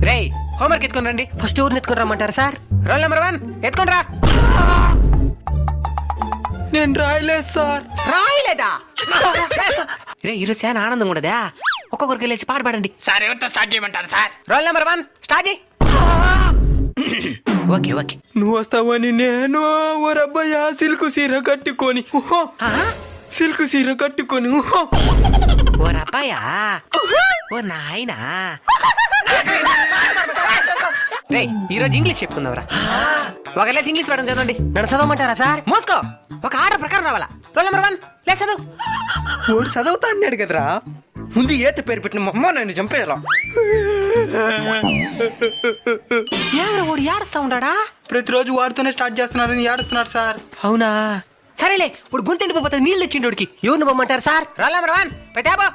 రేయ్ హోంవర్క్ ఎత్తుకొని రండి. ఫస్ట్ ఎవరిని ఎత్తుకుని రమ్మంటారు సార్? రోల్ నెంబర్ 1 ఎత్తుకొని రా. నేను రాయలేదు సార్. రాయలేదా? రే ఈరోజు చాలా ఆనందంగా ఉండదా? ఒక్కొక్కరికి లేచి పాట పాడండి. సార్ ఎవరితో స్టార్ట్ చేయమంటారు సార్? రోల్ నెంబర్ 1 స్టార్ట్ చేయి. Okay okay. నువ్వు వస్తావని నేను ఓరబ్బయ్యా సిల్కు సీర కట్టుకొని సిల్కు సీర కట్టుకొని ఓ రబ్బాయా, ఓ నాయనా. రే ఈరోజు ఇంగ్లీష్ చెప్పుకుందాంరా. ఒకలేసి ఇంగ్లీష్ మేడం చదవండి. నన్ను చదవమంటారా సార్? మోసుకో. ఒక ఆర్డర్ ప్రకారం రావాలా. రోల్ నెంబర్ 1 లే చదువు. వాడు చదువుతా అన్నాడు కదరా. ముందు ఏత పేరు పెట్టిన మా అమ్మ నన్ను చంపేయాలా? ఏమరా వాడు ఏడుస్తా ఉంటాడా? ప్రతిరోజు వాడితోనే స్టార్ట్ చేస్తున్నారని ఏడుస్తున్నాడు సార్. అవునా సరేలే. ఇప్పుడు గొంతు ఎండిపోతే నీళ్ళు తెచ్చిండోడికి. ఎవరిని పొమ్మంటారు సార్? Roll number 1 పెద్దాబో.